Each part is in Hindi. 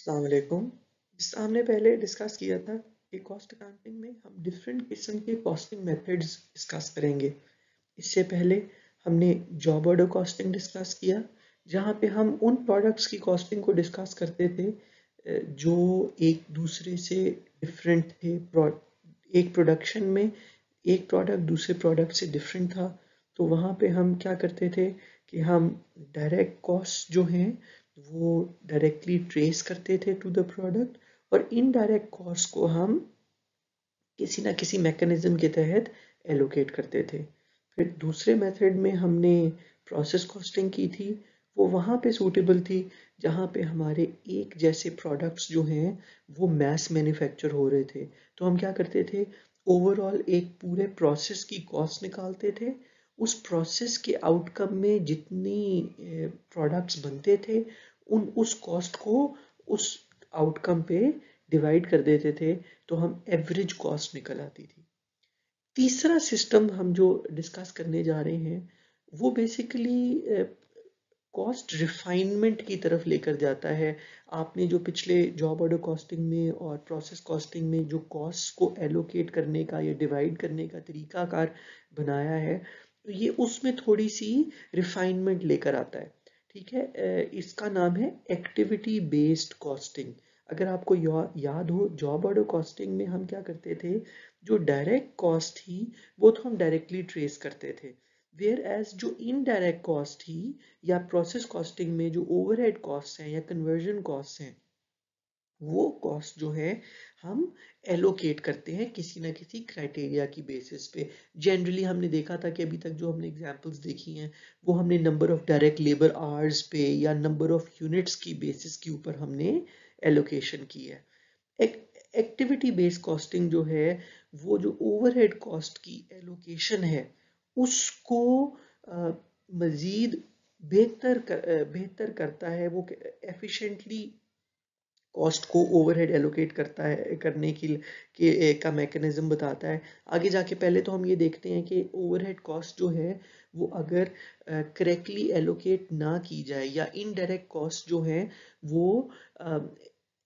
अस्सलाम वालेकुम। जिस हमने पहले डिस्कस किया था कि कॉस्ट अकाउंटिंग में हम डिफरेंट किस्म के कॉस्टिंग मेथड्स डिस्कस करेंगे। इससे पहले हमने जॉब ऑर्डर कॉस्टिंग डिस्कस किया, जहाँ पे हम उन प्रोडक्ट्स की कॉस्टिंग को डिस्कस करते थे जो एक दूसरे से डिफरेंट थे। एक प्रोडक्शन में एक प्रोडक्ट दूसरे प्रोडक्ट से डिफरेंट था, तो वहाँ पे हम क्या करते थे कि हम डायरेक्ट कॉस्ट जो हैं वो डायरेक्टली ट्रेस करते थे टू द प्रोडक्ट, और इनडायरेक्ट कॉस्ट को हम किसी ना किसी मैकेनिज्म के तहत एलोकेट करते थे। फिर दूसरे मेथड में हमने प्रोसेस कॉस्टिंग की थी। वो वहाँ पे सूटेबल थी जहाँ पे हमारे एक जैसे प्रोडक्ट्स जो हैं वो मैस मैन्युफैक्चर हो रहे थे। तो हम क्या करते थे, ओवरऑल एक पूरे प्रोसेस की कॉस्ट निकालते थे। उस प्रोसेस के आउटकम में जितनी प्रोडक्ट्स बनते थे उस कॉस्ट को उस आउटकम पे डिवाइड कर देते थे, तो हम एवरेज कॉस्ट निकल आती थी। तीसरा सिस्टम हम जो डिस्कस करने जा रहे हैं वो बेसिकली कॉस्ट रिफाइनमेंट की तरफ लेकर जाता है। आपने जो पिछले जॉब ऑर्डर कॉस्टिंग में और प्रोसेस कॉस्टिंग में जो कॉस्ट को एलोकेट करने का या डिवाइड करने का तरीकाकार बनाया है, तो ये उसमें थोड़ी सी रिफाइनमेंट लेकर आता है। ठीक है, इसका नाम है एक्टिविटी बेस्ड कॉस्टिंग। अगर आपको याद हो, जॉब ऑर्डर कॉस्टिंग में हम क्या करते थे, जो डायरेक्ट कॉस्ट थी वो तो हम डायरेक्टली ट्रेस करते थे, वेयर एज जो इनडायरेक्ट कॉस्ट थी या प्रोसेस कॉस्टिंग में जो ओवरहेड कॉस्ट हैं या कन्वर्जन कॉस्ट हैं, वो कॉस्ट जो है हम एलोकेट करते हैं किसी ना किसी क्राइटेरिया की बेसिस पे। जनरली हमने देखा था कि अभी तक जो हमने एग्जांपल्स देखी हैं वो हमने number of direct labour hours पे या नंबर ऑफ यूनिट्स की बेसिस के ऊपर हमने एलोकेशन की है। एक्टिविटी बेस्ड कॉस्टिंग जो है वो जो ओवरहेड कॉस्ट की एलोकेशन है उसको मजीद बेहतर करता है। वो एफिशिएंटली कॉस्ट को ओवरहेड एलोकेट करता है, करने का मैकेनिज्म बताता है। आगे जाके पहले तो हम ये देखते हैं कि ओवरहेड कॉस्ट जो है वो अगर करेक्टली एलोकेट ना की जाए या इनडायरेक्ट कॉस्ट जो है वो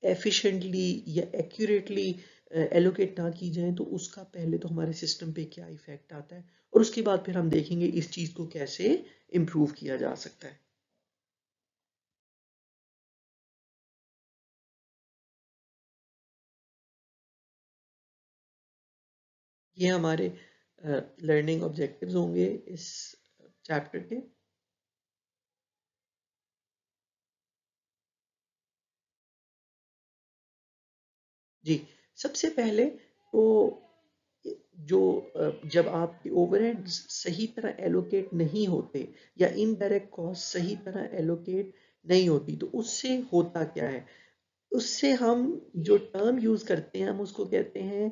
एफिशिएंटली या एक्यूरेटली एलोकेट ना की जाए, तो उसका पहले तो हमारे सिस्टम पे क्या इफेक्ट आता है, और उसके बाद फिर हम देखेंगे इस चीज़ को कैसे इम्प्रूव किया जा सकता है। ये हमारे लर्निंग ऑब्जेक्टिव्स होंगे इस चैप्टर के। जी, सबसे पहले तो जो जब आपके ओवरहेड सही तरह एलोकेट नहीं होते या इनडायरेक्ट कॉस्ट सही तरह एलोकेट नहीं होती, तो उससे होता क्या है, उससे हम जो टर्म यूज करते हैं हम उसको कहते हैं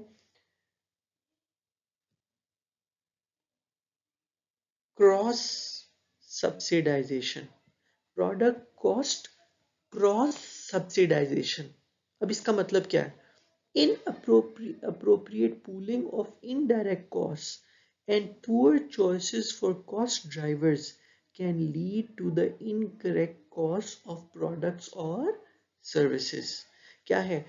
cross subsidisation, product cost cross subsidisation. अब इसका मतलब क्या है, inappropriate pooling of indirect costs and poor choices for cost drivers can lead to the incorrect cost of products or services। क्या है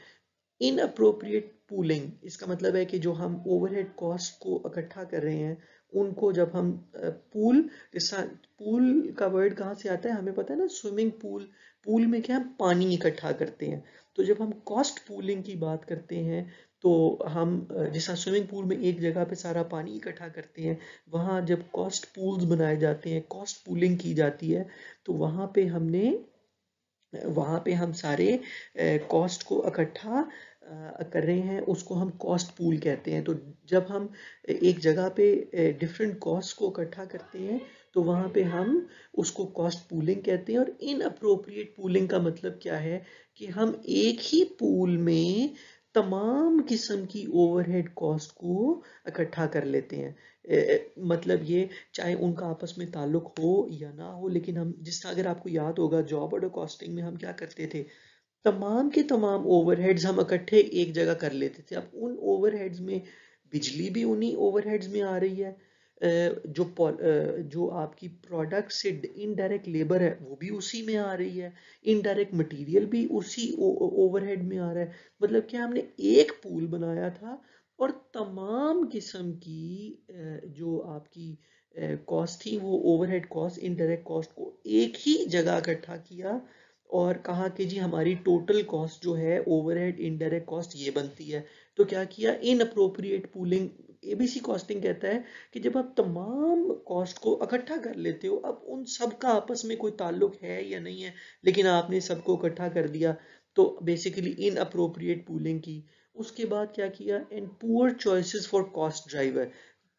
इनअप्रोप्रिएट पूलिंग? इसका मतलब है कि जो हम ओवरहेड कॉस्ट को इकट्ठा कर रहे हैं उनको जब हम पूल पूल का वर्ड कहाँ से आता है हमें पता है ना, स्विमिंग पूल। पूल में क्या हम पानी इकट्ठा करते हैं, तो जब हम कॉस्ट पूलिंग की बात करते हैं तो हम जैसा स्विमिंग पूल में एक जगह पे सारा पानी इकट्ठा करते हैं, वहाँ जब कॉस्ट पूल्स बनाए जाते हैं, कॉस्ट पूलिंग की जाती है, तो वहाँ पे हम सारे कॉस्ट को इकट्ठा कर रहे हैं, उसको हम कॉस्ट पूल कहते हैं। तो जब हम एक जगह पे डिफरेंट कॉस्ट को इकट्ठा करते हैं तो वहाँ पे हम उसको कॉस्ट पूलिंग कहते हैं। और इनअप्रोप्रिएट पूलिंग का मतलब क्या है कि हम एक ही पूल में तमाम किस्म की ओवरहेड कॉस्ट को इकट्ठा कर लेते हैं। मतलब ये चाहे उनका आपस में ताल्लुक हो या ना हो, लेकिन हम जिस अगर आपको याद होगा जॉब ऑर्डर कॉस्टिंग में हम क्या करते थे, तमाम के तमाम ओवरहेड्स हम इकट्ठे एक जगह कर लेते थे। अब उन ओवरहेड्स में बिजली भी उन्हीं ओवरहेड्स में आ रही है, जो आपकी प्रोडक्ट से इनडायरेक्ट लेबर है वो भी उसी में आ रही है, इनडायरेक्ट मटेरियल भी उसी ओवरहेड में आ रहा है। मतलब कि हमने एक पूल बनाया था और तमाम किस्म की जो आपकी कॉस्ट थी वो ओवरहेड कॉस्ट इनडायरेक्ट कॉस्ट को एक ही जगह इकट्ठा किया और कहा कि जी हमारी टोटल कॉस्ट जो है ओवरहेड इनडायरेक्ट कॉस्ट ये बनती है। तो क्या किया, in appropriate pooling. ABC costing कहता है कि जब आप तमाम कॉस्ट को इकट्ठा कर लेते हो, अब उन सब का आपस में कोई ताल्लुक है या नहीं है, लेकिन आपने सबको इकट्ठा कर दिया, तो बेसिकली इन अप्रोप्रिएट पूलिंग की। उसके बाद क्या किया, and poor choices for cost driver.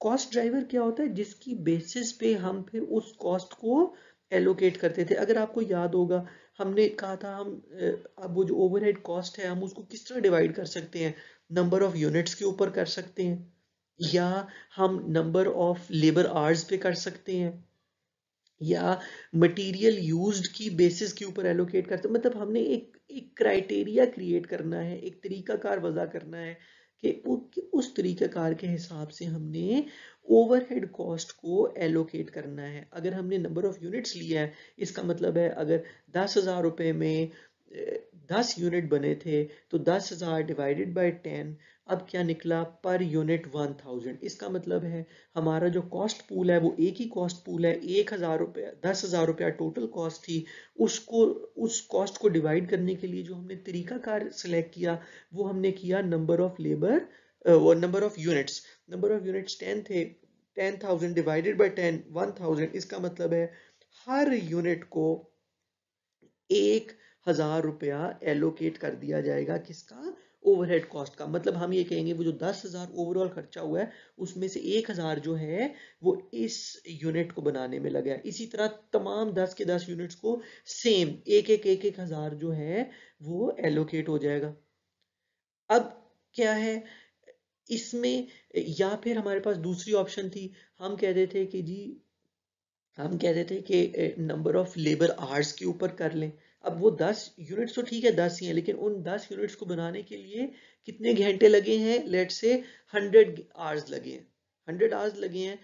Cost driver क्या होता है, जिसकी बेसिस पे हम फिर उस कॉस्ट को एलोकेट करते थे। अगर आपको याद होगा, हमने कहा था हम अब वो जो ओवरहेड कॉस्ट है हम उसको किस तरह डिवाइड कर सकते हैं, नंबर ऑफ यूनिट्स के ऊपर कर सकते हैं, या हम नंबर ऑफ लेबर आवर्स पे कर सकते हैं, या मटेरियल यूज्ड की बेसिस के ऊपर एलोकेट करते हैं। मतलब हमने एक क्राइटेरिया क्रिएट करना है, एक तरीकाकार वजह करना है कि उस तरीकाकार के हिसाब से हमने ओवरहेड कॉस्ट को एलोकेट करना है। अगर हमने नंबर ऑफ यूनिट्स लिया है, इसका मतलब है अगर 10,000 रुपए में 10 यूनिट बने थे, तो 10,000 डिवाइडेड बाय 10, अब क्या निकला, पर यूनिट 1000। इसका मतलब है हमारा जो कॉस्ट पूल है वो एक ही कॉस्ट पूल है, 1,000 रुपया 10,000 रुपया टोटल कॉस्ट थी। उसको उस कॉस्ट को डिवाइड करने के लिए जो हमने तरीकाकार सिलेक्ट किया वो हमने किया नंबर ऑफ लेबर, वो number of units. Number of units 10 थे, 10,000 डिवाइडेड बाय 10, 1000। इसका मतलब है हर यूनिट को 1,000 रुपया एलोकेट कर दिया जाएगा, किसका, ओवरहेड कॉस्ट का। मतलब हम ये कहेंगे वो जो 10,000 ओवरऑल खर्चा हुआ है उसमें से 1,000 जो है वो इस यूनिट को बनाने में लगा है। इसी तरह तमाम 10 के 10 यूनिट्स को सेम एक हजार जो है वो एलोकेट हो जाएगा। अब क्या है इसमें, या फिर हमारे पास दूसरी ऑप्शन थी, हम कहते थे कि जी हम कहते थे कि नंबर ऑफ लेबर आवर्स के ऊपर कर लें। अब वो 10 यूनिट्स तो ठीक है 10 ही है, लेकिन उन 10 यूनिट्स को बनाने के लिए कितने घंटे लगे हैं, लेट से 100 आवर्स लगे हैं, 100 आवर्स लगे हैं,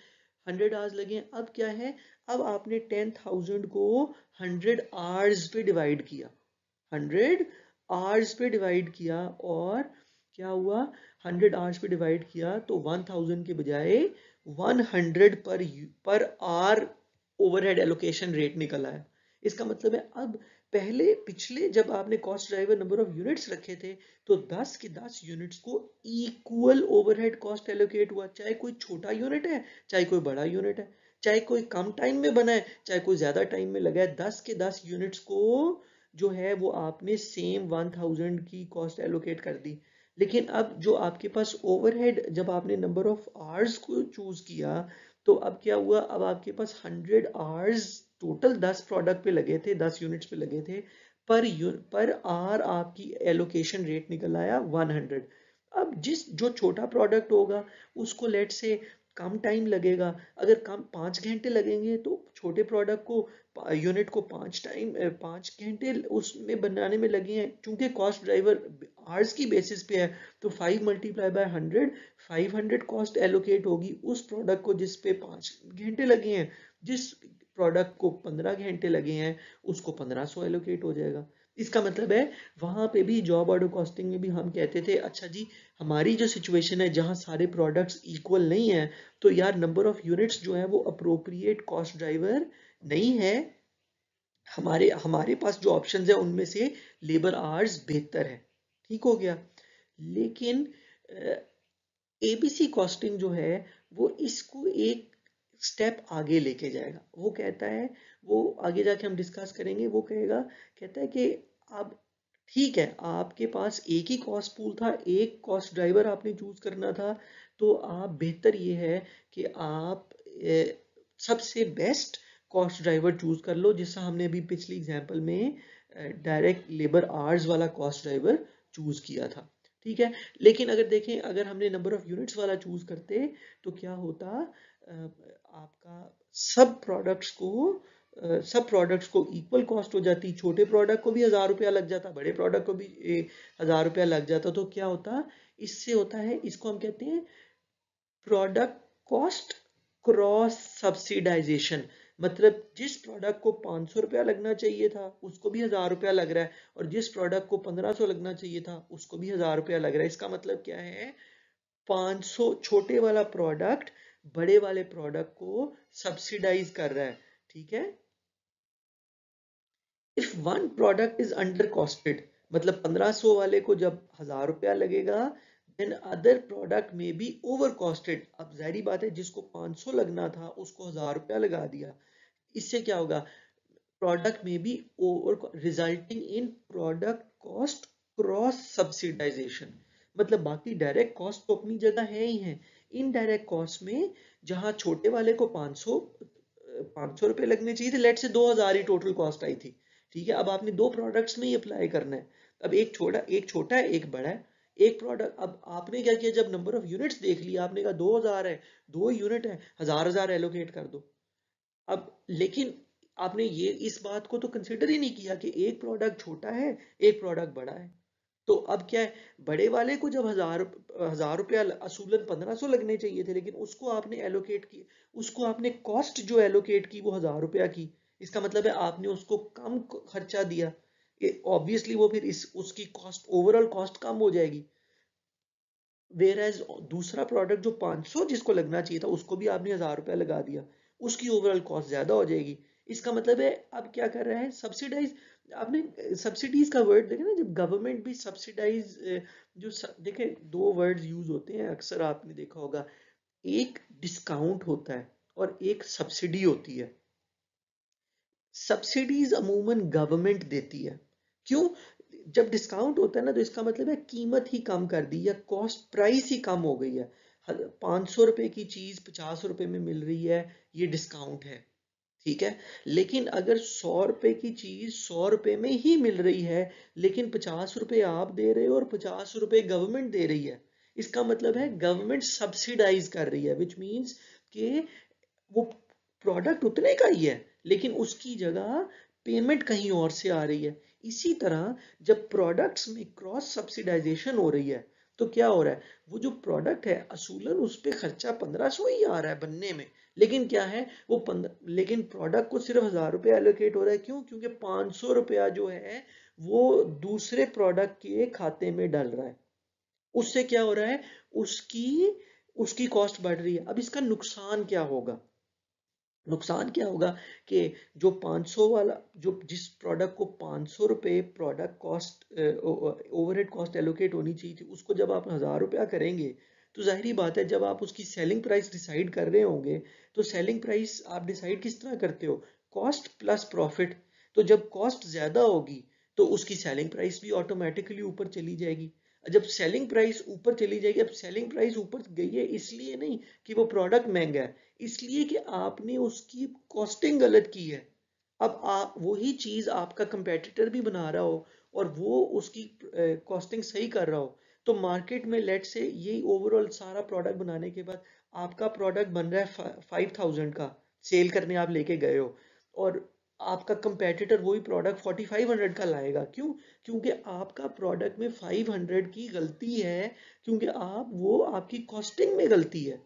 100 आवर्स लगे हैं। अब क्या है, अब आपने 10,000 को 100 आवर्स पे डिवाइड किया, 100 आवर्स पे डिवाइड किया, और क्या हुआ, 100 आवर्स पे डिवाइड किया तो 1000 के बजाय 100 per hour overhead allocation rate निकल आया। इसका मतलब है अब पहले पिछले जब आपने cost driver number of units रखे थे तो 10 के 10 यूनिट्स को इक्वल ओवरहेड कॉस्ट एलोकेट हुआ, चाहे कोई छोटा यूनिट है चाहे कोई बड़ा यूनिट है, चाहे कोई कम टाइम में बना है चाहे कोई ज्यादा टाइम में लगा है, 10 के 10 यूनिट्स को जो है वो आपने सेम 1000 की कॉस्ट एलोकेट कर दी। लेकिन अब जो आपके पास ओवरहेड, जब आपने नंबर ऑफ आवर्स को चूज किया तो अब क्या हुआ, अब आपके पास 100 आवर्स टोटल 10 प्रोडक्ट पे लगे थे, 10 यूनिट्स पे लगे थे, पर आवर आपकी एलोकेशन रेट निकल आया 100। अब जो छोटा प्रोडक्ट होगा उसको लेट से कम टाइम लगेगा, अगर कम 5 घंटे लगेंगे तो छोटे प्रोडक्ट को यूनिट को 5 घंटे उसमें बनाने में लगे हैं। चूंकि कॉस्ट ड्राइवर आवर्स की बेसिस पे है तो 5 मल्टीप्लाई बाय 100, 500 कॉस्ट एलोकेट होगी उस प्रोडक्ट को जिस पे 5 घंटे लगे हैं, जिस प्रोडक्ट को 15 घंटे लगे हैं उसको 1500 एलोकेट हो जाएगा। इसका मतलब है वहां पे भी जॉब ऑर्डर कॉस्टिंग में भी हम कहते थे अच्छा जी हमारी जो सिचुएशन है जहां सारे प्रोडक्ट्स इक्वल नहीं है तो यार नंबर ऑफ यूनिट्स जो है वो अप्रोप्रिएट कॉस्ट ड्राइवर नहीं है, हमारे हमारे पास जो ऑप्शंस है उनमें से लेबर आवर्स बेहतर है। ठीक हो गया। लेकिन एबीसी कॉस्टिंग जो है वो इसको एक स्टेप आगे लेके जाएगा। वो कहता है, वो आगे जाके हम डिस्कस करेंगे, वो कहता है कि अब ठीक है आपके पास एक ही कॉस्ट पूल था, एक कॉस्ट ड्राइवर आपने चूज करना था, तो आप बेहतर ये है कि आप सबसे बेस्ट कॉस्ट ड्राइवर चूज कर लो, जिससे हमने अभी पिछली एग्जांपल में डायरेक्ट लेबर आवर्स वाला कॉस्ट ड्राइवर चूज किया था। ठीक है। लेकिन अगर देखें, अगर हमने नंबर ऑफ यूनिट्स वाला चूज करते तो क्या होता, आपका सब प्रोडक्ट्स को इक्वल कॉस्ट हो जाती, छोटे प्रोडक्ट को भी 1,000 रुपया लग जाता, बड़े प्रोडक्ट को भी 1,000 रुपया लग जाता। तो क्या होता, इससे होता है, इसको हम कहते हैं प्रोडक्ट कॉस्ट क्रॉस सब्सिडाइजेशन, मतलब जिस प्रोडक्ट को 500 रुपया लगना चाहिए था उसको भी 1000 रुपया लग रहा है, और जिस प्रोडक्ट को 1500 लगना चाहिए था उसको भी 1000 रुपया लग रहा है। इसका मतलब क्या है, 500 छोटे वाला प्रोडक्ट बड़े वाले प्रोडक्ट को सब्सिडाइज कर रहा है, ठीक है। If one product is under costed, मतलब 1500 वाले को जब 1000 रुपया लगेगा, देन अदर प्रोडक्ट में बी ओवर कॉस्टेड। अब जाहिर बात है जिसको 500 लगना था उसको 1000 रुपया लगा दिया, इससे क्या होगा, प्रोडक्ट में be over, resulting in product cost cross subsidization. मतलब बाकी डायरेक्ट कॉस्ट तो अपनी जगह है ही है, इनडायरेक्ट कॉस्ट में जहां छोटे वाले को 500 रुपए लगने चाहिए थे, लेट से 2000 ही टोटल कॉस्ट आई थी, ठीक है। अब आपने दो प्रोडक्ट्स में ही अप्लाई करना है, अब एक छोटा है एक बड़ा है, एक प्रोडक्ट, अब आपने क्या किया, जब नंबर ऑफ यूनिट्स देख लिया आपने कहा 2000 है, दो यूनिट है, हजार हजार एलोकेट कर दो। अब लेकिन आपने ये इस बात को तो कंसिडर ही नहीं किया कि एक प्रोडक्ट छोटा है एक प्रोडक्ट बड़ा है। तो अब क्या है, बड़े वाले को जब हजार रुपया असूलन 1500 लगने चाहिए थे, लेकिन उसको आपने एलोकेट की, उसको आपने कॉस्ट जो एलोकेट की वो 1000 रुपया की। इसका मतलब है आपने उसको कम खर्चा दिया, ऑब्वियसली वो फिर इस उसकी कॉस्ट, ओवरऑल कॉस्ट कम हो जाएगी। वेयर एज दूसरा प्रोडक्ट जो 500 जिसको लगना चाहिए था उसको भी आपने 1000 रुपया लगा दिया, उसकी ओवरऑल कॉस्ट ज्यादा हो जाएगी। इसका मतलब है अब क्या कर रहा है, सब्सिडाइज। आपने सब्सिडीज का वर्ड देखे ना, जब गवर्नमेंट भी सब्सिडाइज, देखे दो वर्ड्स यूज होते हैं अक्सर आपने देखा होगा, एक डिस्काउंट होता है और एक सब्सिडी होती है। सब्सिडीज अमूमन गवर्नमेंट देती है, क्यों, जब डिस्काउंट होता है ना तो इसका मतलब है कीमत ही कम कर दी या कॉस्ट प्राइस ही कम हो गई है। 500 रुपए की चीज 50 रुपए में मिल रही है, ये डिस्काउंट है, ठीक है। लेकिन अगर 100 रुपए की चीज 100 रुपए में ही मिल रही है, लेकिन 50 रुपए आप दे रहे हो और 50 रुपए गवर्नमेंट दे रही है, इसका मतलब है गवर्नमेंट सब्सिडाइज कर रही है, विच मीन्स कि वो प्रोडक्ट उतने का ही है लेकिन उसकी जगह पेमेंट कहीं और से आ रही है। इसी तरह जब प्रोडक्ट्स में क्रॉस सब्सिडाइजेशन हो रही है तो क्या हो रहा है, वो जो प्रोडक्ट है असूलन उस पे खर्चा 1500 ही आ रहा है बनने में, लेकिन क्या है वो लेकिन प्रोडक्ट को सिर्फ 1000 रुपये एलोकेट हो रहा है, क्यों, क्योंकि 500 रुपया जो है वो दूसरे प्रोडक्ट के खाते में डल रहा है। उससे क्या हो रहा है, उसकी उसकी कॉस्ट बढ़ रही है। अब इसका नुकसान क्या होगा, नुकसान क्या होगा कि जो 500 वाला, जो जिस प्रोडक्ट को 500 रुपये product cost overhead cost allocate होनी चाहिए थी उसको जब आप 1000 रुपया करेंगे, तो जाहिर बात है जब आप उसकी सेलिंग प्राइस डिसाइड कर रहे होंगे तो सेलिंग प्राइस आप डिसाइड किस तरह करते हो, कॉस्ट प्लस प्रॉफिट। तो जब कॉस्ट ज्यादा होगी तो उसकी सेलिंग प्राइस भी ऑटोमेटिकली ऊपर चली जाएगी। जब सेलिंग प्राइस ऊपर चली जाएगी, अब सेलिंग प्राइस ऊपर गई है इसलिए नहीं कि वो प्रोडक्ट महंगा है, इसलिए कि आपने उसकी कॉस्टिंग गलत की है। अब आप वही चीज आपका कंपेटिटर भी बना रहा हो और वो उसकी कॉस्टिंग सही कर रहा हो, तो मार्केट में लेट से यही ओवरऑल सारा प्रोडक्ट बनाने के बाद आपका प्रोडक्ट बन रहा है 5000 का, सेल करने आप लेके गए हो, और आपका कंपेटिटर वही प्रोडक्ट 4500 का लाएगा, क्यों, क्योंकि आपका प्रोडक्ट में 500 की गलती है, क्योंकि आप वो आपकी कॉस्टिंग में गलती है,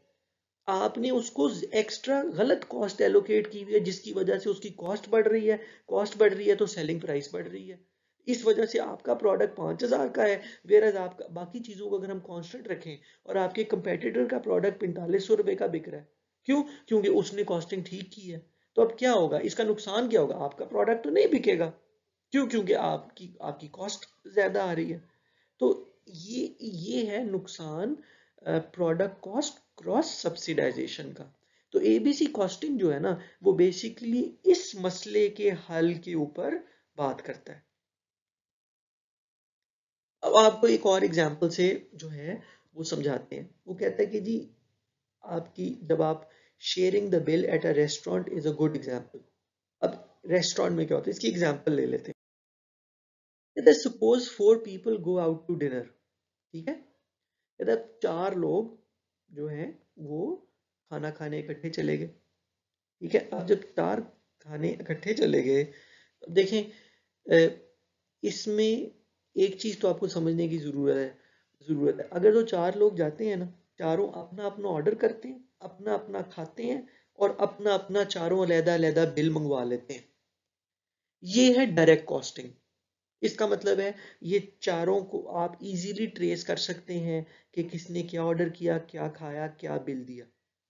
आपने उसको एक्स्ट्रा गलत कॉस्ट एलोकेट की हुई है जिसकी वजह से उसकी कॉस्ट बढ़ रही है, कॉस्ट बढ़ रही है तो सेलिंग प्राइस बढ़ रही है। इस वजह से आपका प्रोडक्ट 5000 का है, वेयर आपका बाकी चीजों को अगर हम कांस्टेंट रखें और आपके कंपेटिटर का प्रोडक्ट 4500 रुपए का बिक रहा है, क्यों, क्योंकि उसने कॉस्टिंग ठीक की है। तो अब क्या होगा, इसका नुकसान क्या होगा, आपका प्रोडक्ट तो नहीं बिकेगा, क्यों, क्योंकि आपकी आपकी कॉस्ट ज्यादा आ रही है। तो ये है नुकसान प्रोडक्ट कॉस्ट क्रॉस सब्सिडाइजेशन का। तो एबीसी कॉस्टिंग जो है ना वो बेसिकली इस मसले के हल के ऊपर बात करता है। अब आपको एक और एग्जांपल से जो है वो समझाते हैं। वो कहता है कि जी आपकी जब आप sharing the bill at a restaurant is a good example. अब रेस्टोरेंट में क्या होता है इसकी एग्जांपल ले लेते हैं। Suppose 4 people go out to dinner, ठीक है, कहता है 4 लोग जो हैं वो खाना खाने इकट्ठे चले गए, ठीक है। अब जब 4 खाने इकट्ठे चले गए, अब देखें इसमें एक चीज तो आपको समझने की जरूरत है, अगर तो 4 लोग जाते हैं ना, चारों अपना अपना ऑर्डर करते हैं, अपना अपना खाते हैं और अपना अपना चारों अलहदा अलहदा बिल मंगवा लेते हैं। ये है डायरेक्ट कॉस्टिंग। इसका मतलब है ये चारों को आप इजीली ट्रेस कर सकते हैं कि किसने क्या ऑर्डर किया, क्या खाया, क्या बिल दिया।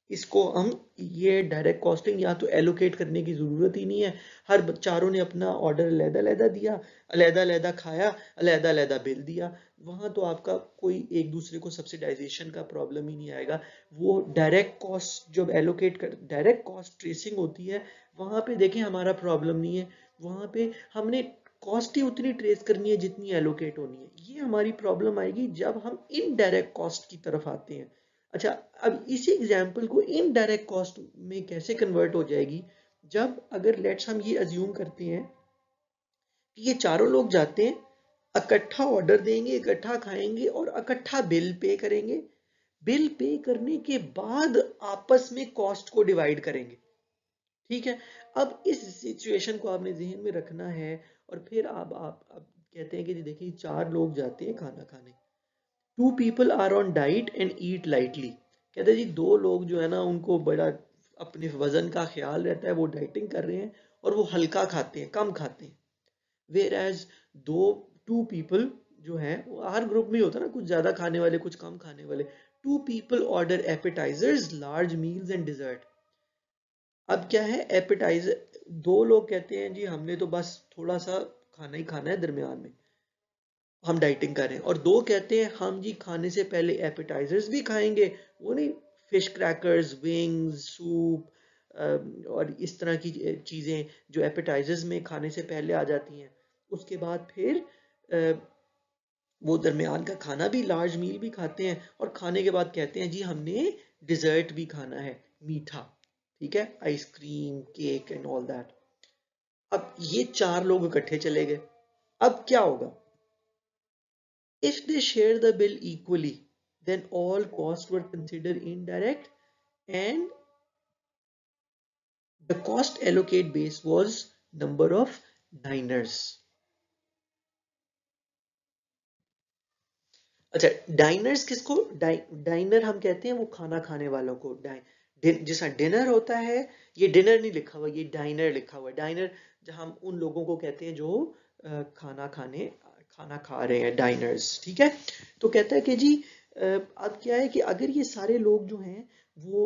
इसको हम ये डायरेक्ट कॉस्टिंग, या तो एलोकेट करने की ज़रूरत ही नहीं है। हर चारों ने अपना ऑर्डर अलहदा अलहदा दिया, अलहदा अलहदा खाया, अलहदा अलहदा बिल दिया। वहाँ तो आपका कोई एक दूसरे को सब्सिडाइजेशन का प्रॉब्लम ही नहीं आएगा। वो डायरेक्ट कॉस्ट जब एलोकेट कर डायरेक्ट कॉस्ट ट्रेसिंग होती है, वहाँ पे देखें हमारा प्रॉब्लम नहीं है। वहाँ पे हमने कॉस्ट ही उतनी ट्रेस करनी है जितनी एलोकेट होनी है। ये हमारी प्रॉब्लम आएगी जब हम इनडायरेक्ट कॉस्ट की तरफ आते हैं। अच्छा, अब इसी एग्जाम्पल को इनडायरेक्ट कॉस्ट में कैसे कन्वर्ट हो जाएगी, जब अगर लेट्स हम ये अज्यूम करते हैं कि ये चारों लोग जाते हैं, इकट्ठा ऑर्डर देंगे, इकट्ठा खाएंगे और इकट्ठा बिल पे करेंगे। बिल पे करने के बाद आपस में कॉस्ट को डिवाइड करेंगे। ठीक है। अब इस सिचुएशन को आपने जहन में रखना है। और फिर आप कहते हैं कि जी देखिए चार लोग जाते हैं खाना खाने, 2 people are on diet and eat lightly. कहते हैं जी दो लोग जो है ना उनको बड़ा अपने वजन का ख्याल रहता है, वो डाइटिंग कर रहे हैं और वो हल्का खाते हैं, कम खाते हैं। वेयर एज दो 2 people जो है, वो हर ग्रुप में होता है ना, कुछ ज्यादा खाने वाले कुछ कम खाने वाले। 2 people order appetizers, large meals and dessert. अब क्या है, एपेटाइजर दो लोग कहते हैं जी हमने तो बस थोड़ा सा खाना ही खाना है दरमियान में, हम डाइटिंग कर रहे हैं। और दो कहते हैं हम जी खाने से पहले एपेटाइजर्स भी खाएंगे, वो नहीं, फिश क्रैकर्स, विंग्स, सूप और इस तरह की चीज़ें जो एपेटाइजर्स में खाने से पहले आ जाती हैं। उसके बाद फिर वो दरमियान का खाना भी, लार्ज मील भी खाते हैं। और खाने के बाद कहते हैं जी हमने डिजर्ट भी खाना है, मीठा। ठीक है, ice cream, cake and all that. अब ये चार लोग इकट्ठे चले गए। अब क्या होगा, if they share the bill equally, then all costs were considered indirect and the cost allocate base was number of diners. अच्छा, डाइनर्स किसको, डाइनर हम कहते हैं वो खाना खाने वालों को। जैसा डिनर होता है, ये डिनर नहीं लिखा हुआ, ये डाइनर लिखा हुआ है। डाइनर जहाँ हम उन लोगों को कहते हैं जो खाना खा रहे हैं, डाइनर्स। ठीक है। तो कहता है कि जी अब क्या है कि अगर ये सारे लोग जो हैं वो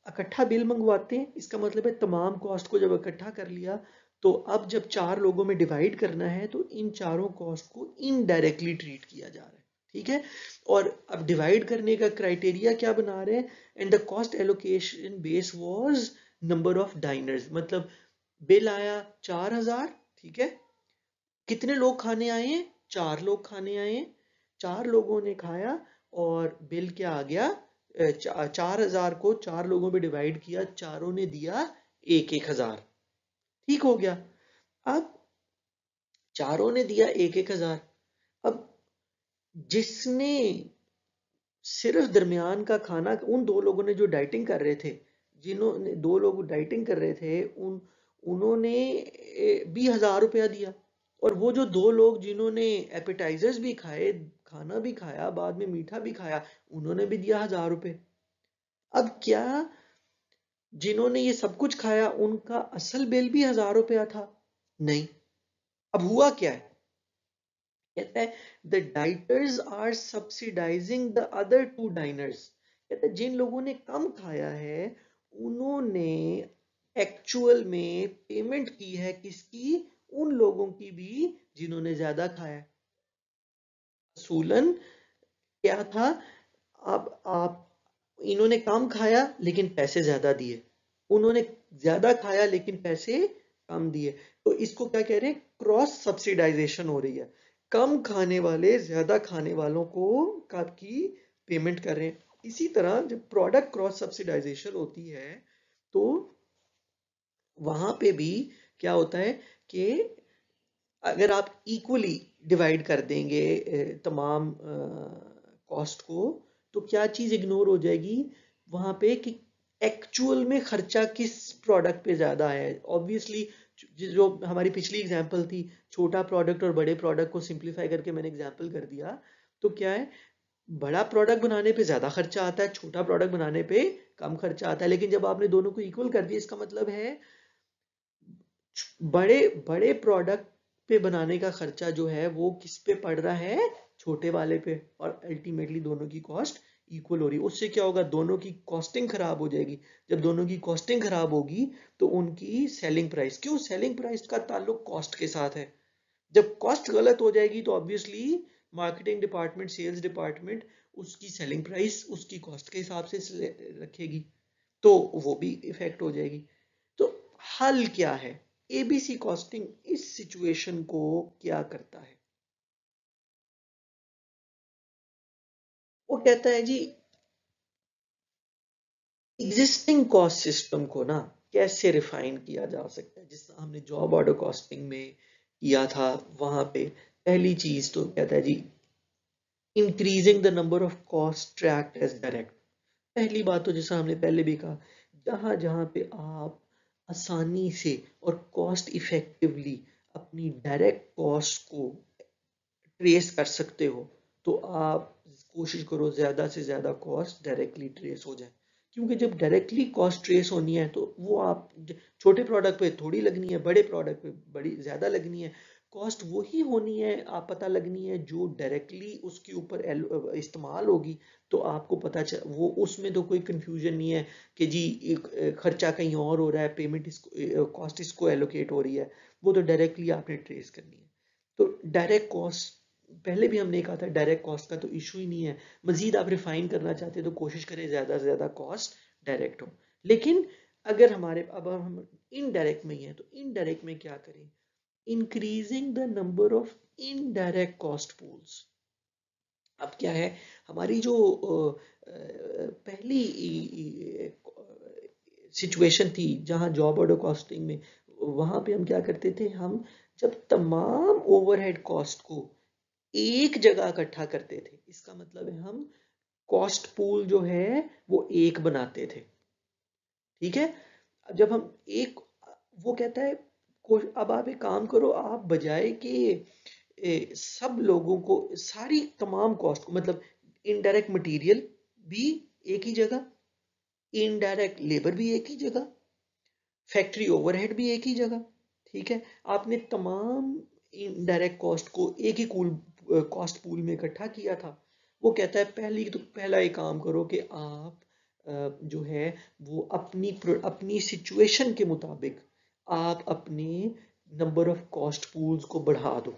इकट्ठा बिल मंगवाते हैं, इसका मतलब है तमाम कॉस्ट को जब इकट्ठा कर लिया, तो अब जब चार लोगों में डिवाइड करना है तो इन चारों कॉस्ट को इनडायरेक्टली ट्रीट किया जा रहा है। ठीक है। और अब डिवाइड करने का क्राइटेरिया क्या बना रहे हैं, and the cost allocation base was number of diners. मतलब बिल आया 4,000। ठीक है। कितने लोग खाने आए हैं, 4 लोग खाने आए हैं। 4 लोगों ने खाया और बिल क्या आ गया, 4,000 को 4 लोगों में डिवाइड किया, चारों ने दिया 1,000। ठीक हो गया। अब चारों ने दिया 1,000। अब जिसने सिर्फ दरमियान का खाना, उन दो लोगों ने जो डाइटिंग कर रहे थे, जिन्होंने दो लोग डाइटिंग कर रहे थे, उन्होंने भी 1,000 रुपया दिया। और वो जो दो लोग जिन्होंने एपेटाइजर्स भी खाए, खाना भी खाया, बाद में मीठा भी खाया, उन्होंने भी दिया 1,000 रुपये। अब क्या जिन्होंने ये सब कुछ खाया उनका असल बिल भी 1,000 रुपया था? नहीं। अब हुआ क्या है, कहता है the dieters are subsidizing the other 2 diners. कहता है जिन लोगों ने कम खाया है उन्होंने एक्चुअल में पेमेंट की है, किसकी, उन लोगों की भी जिन्होंने ज्यादा खाया। असूलन क्या था, अब आप, इन्होंने कम खाया लेकिन पैसे ज्यादा दिए, उन्होंने ज्यादा खाया लेकिन पैसे कम दिए। तो इसको क्या कह रहे हैं, क्रॉस सब्सिडाइजेशन हो रही है। कम खाने वाले ज्यादा खाने वालों को की पेमेंट कर रहे हैं। इसी तरह जब प्रोडक्ट क्रॉस सब्सिडाइजेशन होती है तो वहां पे भी क्या होता है कि अगर आप इक्वली डिवाइड कर देंगे तमाम कॉस्ट को, तो क्या चीज इग्नोर हो जाएगी वहां पे कि एक्चुअल में खर्चा किस प्रोडक्ट पे ज्यादा है। ऑब्वियसली जो हमारी पिछली एग्जांपल थी, छोटा प्रोडक्ट और बड़े प्रोडक्ट को सिंप्लीफाई करके मैंने एग्जांपल कर दिया। तो क्या है, बड़ा प्रोडक्ट बनाने पे ज्यादा खर्चा आता है, छोटा प्रोडक्ट बनाने पे कम खर्चा आता है, लेकिन जब आपने दोनों को इक्वल कर दिया इसका मतलब है बड़े बड़े प्रोडक्ट पे बनाने का खर्चा जो है वो किस पे पड़ रहा है, छोटे वाले पे, और अल्टीमेटली दोनों की कॉस्ट इक्वल हो रही है। उससे क्या होगा, दोनों की कॉस्टिंग खराब हो जाएगी। जब दोनों की कॉस्टिंग खराब होगी तो उनकी सेलिंग प्राइस, क्यों सेलिंग प्राइस का ताल्लुक कॉस्ट के साथ है। जब कॉस्ट गलत हो जाएगी तो obviously marketing department, sales department उसकी सेलिंग प्राइस उसकी कॉस्ट के हिसाब से रखेगी, तो वो भी इफेक्ट हो जाएगी। तो हल क्या है, एबीसी कॉस्टिंग इस सिचुएशन को क्या करता है? वो कहता है जी एग्जिस्टिंग कॉस्ट सिस्टम को ना कैसे रिफाइन किया जा सकता है, जिस तरह हमने जॉब ऑर्डर कॉस्टिंग में किया था। वहां पे पहली चीज तो कहता है जी increasing the number of cost tracked as direct. पहली बात तो जैसा हमने पहले भी कहा, जहां जहां पे आप आसानी से और कॉस्ट इफेक्टिवली अपनी डायरेक्ट कॉस्ट को ट्रेस कर सकते हो, तो आप कोशिश करो ज्यादा से ज्यादा कॉस्ट डायरेक्टली ट्रेस हो जाए। क्योंकि जब डायरेक्टली कॉस्ट ट्रेस होनी है तो वो आप छोटे प्रोडक्ट पे थोड़ी लगनी है, बड़े प्रोडक्ट पे बड़ी ज्यादा लगनी है। कॉस्ट वही होनी है, आप पता लगनी है जो डायरेक्टली उसके ऊपर इस्तेमाल होगी। तो आपको पता चल, वो उसमें तो कोई कंफ्यूजन नहीं है कि जी खर्चा कहीं और हो रहा है, पेमेंट इसको कॉस्ट इसको एलोकेट हो रही है। वो तो डायरेक्टली आपने ट्रेस करनी है। तो डायरेक्ट कॉस्ट, पहले भी हमने कहा था डायरेक्ट कॉस्ट का तो इशू ही नहीं है। मजीद आप रिफाइन करना चाहते हैं तो कोशिश करें ज्यादा से ज्यादा कॉस्ट डायरेक्ट हो। लेकिन अगर हमारे अब हम इनडायरेक्ट में ही हैं तो इनडायरेक्ट में क्या करें, increasing the number of indirect cost pools. अब क्या है, हमारी जो पहली सिचुएशन थी जहां जॉब ऑर्डर कॉस्टिंग में, वहां पे हम क्या करते थे, हम जब तमाम ओवरहेड कॉस्ट को एक जगह इकट्ठा करते थे, इसका मतलब है हम कॉस्ट पूल जो है वो एक बनाते थे। ठीक है, अब जब हम एक, वो कहता है अब आप एक काम करो, आप बजाय कि सब लोगों को सारी तमाम कॉस्ट को, मतलब इनडायरेक्ट मटेरियल भी एक ही जगह, इनडायरेक्ट लेबर भी एक ही जगह, फैक्ट्री ओवरहेड भी एक ही जगह। ठीक है, आपने तमाम इनडायरेक्ट कॉस्ट को एक ही कॉस्ट पूल में इकट्ठा किया था। वो कहता है पहला एक काम करो कि आप जो है वो अपनी सिचुएशन के मुताबिक आप अपने नंबर ऑफ कॉस्ट पूल्स को बढ़ा दो।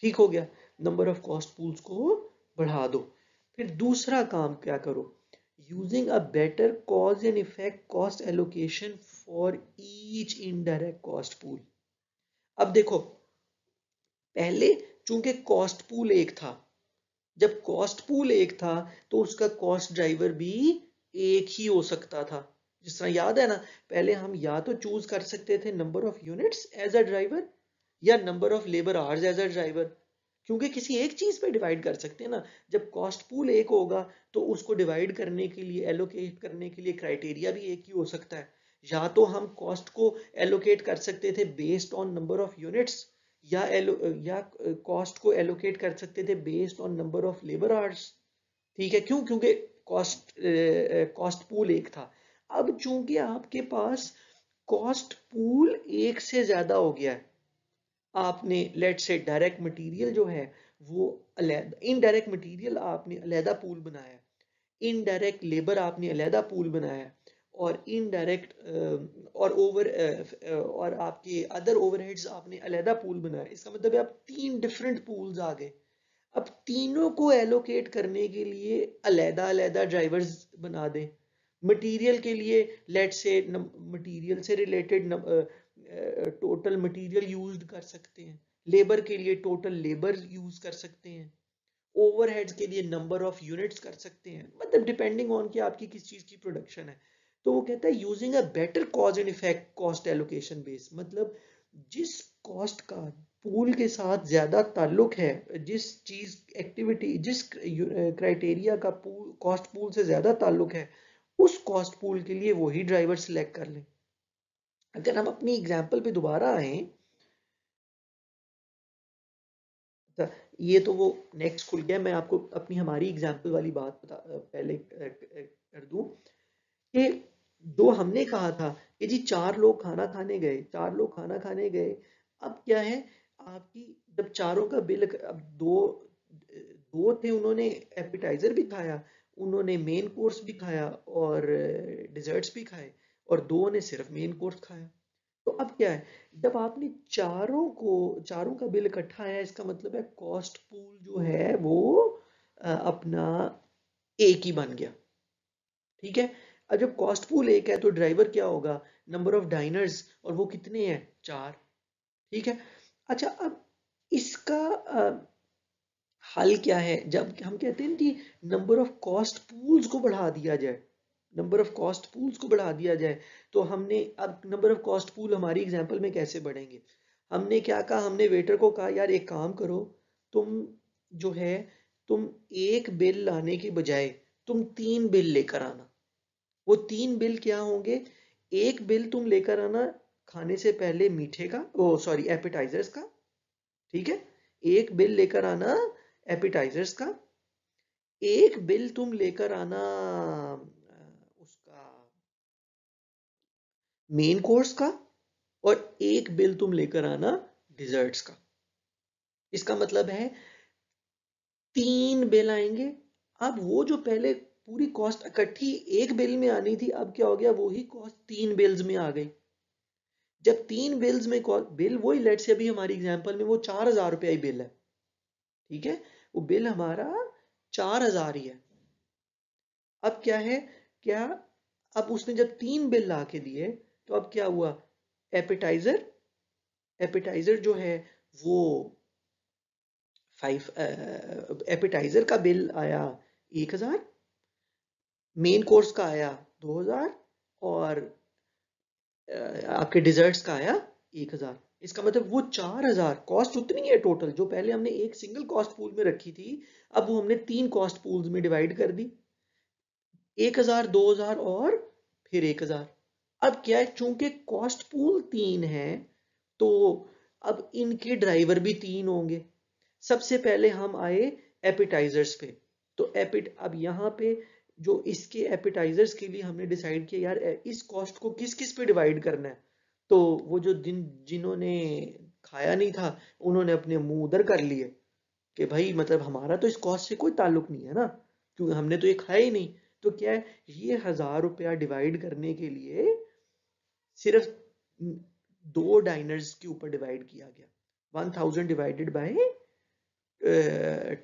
ठीक हो गया, नंबर ऑफ कॉस्ट पूल्स को बढ़ा दो। फिर दूसरा काम क्या करो, using a better cause and effect cost allocation for each indirect cost pool. अब देखो, पहले चूंकि कॉस्ट पूल एक था, जब कॉस्ट पूल एक था तो उसका कॉस्ट ड्राइवर भी एक ही हो सकता था। जिस तरह याद है ना, पहले हम या तो चूज कर सकते थे number of units as a driver या number of labour hours as a driver, क्योंकि किसी एक चीज पे डिवाइड कर सकते हैं ना। जब कॉस्ट पूल एक होगा तो उसको डिवाइड करने के लिए, एलोकेट करने के लिए क्राइटेरिया भी एक ही हो सकता है। या तो हम कॉस्ट को एलोकेट कर सकते थे based on number of units, या कॉस्ट को एलोकेट कर सकते थे based on number of labour hours. ठीक है, क्यों, क्योंकि कॉस्ट पूल एक था। अब चूंकि आपके पास कॉस्ट पूल एक से ज्यादा हो गया है, आपने लेट से डायरेक्ट मटेरियल जो है वो अलग, इनडायरेक्ट मटेरियल आपने अलहदा पूल बनाया, इनडायरेक्ट लेबर आपने अलहदा पूल बनाया, और इनडायरेक्ट और आपके अदर ओवरहेड्स आपने अलहदा पूल बनाया। इसका मतलब है आप तीन डिफरेंट पूल्स आ गए। अब तीनों को एलोकेट करने के लिए अलहदा अलहदा ड्राइवर्स बना दें। मटेरियल के लिए लेट से मटेरियल से रिलेटेड टोटल मटेरियल यूज कर सकते हैं, लेबर के लिए टोटल लेबर यूज कर सकते हैं, ओवरहेड्स के लिए नंबर ऑफ यूनिट्स कर सकते हैं, मतलब डिपेंडिंग ऑन कि आपकी किस चीज की प्रोडक्शन है। तो वो कहता है using a better cause and effect cost allocation base, मतलब जिस कॉस्ट का पूल के साथ ज्यादा ताल्लुक है, जिस चीज एक्टिविटी जिस क्राइटेरिया का पूल कॉस्ट पूल से ज्यादा ताल्लुक है, उस कॉस्ट पूल के लिए वही ड्राइवर सिलेक्ट कर लें। अगर हम अपनी एग्जाम्पल पे दोबारा आए, ये तो वो नेक्स्ट खुल गया, मैं आपको अपनी हमारी एग्जाम्पल वाली बात पहले कर दूं कि जो हमने कहा था कि जी 4 लोग खाना खाने गए, 4 लोग खाना खाने गए, अब क्या है आपकी, जब चारों का बिल, अब दो दो थे, उन्होंने एपिटाइजर भी खाया, उन्होंने मेन कोर्स भी खाया और डिजर्ट्स भी खाए, और दो ने सिर्फ मेन कोर्स खाया। तो अब क्या है, जब आपने चारों का बिल इकट्ठा आया, इसका मतलब है कॉस्ट पूल जो है वो अपना एक ही बन गया। ठीक है। अब जब कॉस्ट पूल एक है तो ड्राइवर क्या होगा, नंबर ऑफ डाइनर्स, और वो कितने हैं, 4। ठीक है। अच्छा, अब इसका हल क्या है, जब हम कहते हैं कि नंबर ऑफ कॉस्ट पूल्स को बढ़ा दिया जाए, नंबर ऑफ कॉस्ट पूल्स को बढ़ा दिया जाए, तो हमने अब नंबर ऑफ कॉस्ट पूल हमारी एग्जांपल में कैसे बढ़ेंगे, हमने क्या कहा, हमने वेटर को कहा यार एक काम करो, तुम जो है, तुम एक बिल लाने की बजाय तुम 3 बिल लेकर आना। वो 3 बिल क्या होंगे, एक बिल तुम लेकर आना खाने से पहले मीठे का, ओ सॉरी एपिटाइजर्स का। ठीक है। एक बिल लेकर आना एपिटाइजर्स का, एक बिल तुम लेकर आना उसका मेन कोर्स का, और एक बिल तुम लेकर आना डिजर्ट्स का। इसका मतलब है 3 बिल आएंगे। अब वो जो पहले पूरी कॉस्ट इकट्ठी एक बिल में आनी थी, अब क्या हो गया, वो ही कॉस्ट 3 बिल्स में आ गई। जब 3 बिल्स में बिल वही, लेट से अभी हमारी एग्जांपल में वो 4,000 रुपया ही बिल है। ठीक है। वो बिल हमारा 4,000 ही है। अब क्या है, क्या, अब उसने जब 3 बिल ला के दिए, तो अब क्या हुआ, एपिटाइजर एपिटाइजर जो है वो 5, एपिटाइजर का बिल आया 1,000, मेन कोर्स का आया 2,000, और आपके डिजर्ट्स का आया 1,000। इसका मतलब वो 4,000 कॉस्ट उतनी है टोटल, जो पहले हमने एक सिंगल कॉस्ट पूल में रखी थी, अब वो हमने 3 कॉस्ट पूल्स में डिवाइड कर दी, 1,000, 2,000 और फिर 1,000। अब क्या है, चूंकि कॉस्ट पूल 3 है, तो अब इनके ड्राइवर भी 3 होंगे। सबसे पहले हम आए एपिटाइजर्स पे, तो अब यहाँ पे जो इसके एपिटाइजर्स के लिए हमने डिसाइड किया यार इस कॉस्ट को किस किस पे डिवाइड करना है, तो वो जो जिन्होंने खाया नहीं था, उन्होंने अपने मुंह उधर कर लिए कि भाई मतलब हमारा तो इस कॉस्ट से कोई ताल्लुक नहीं है ना, क्योंकि हमने तो ये खाया ही नहीं। तो क्या है, ये 1,000 रुपया डिवाइड करने के लिए सिर्फ 2 डाइनर्स के ऊपर डिवाइड किया गया, 1,000 डिवाइडेड बाय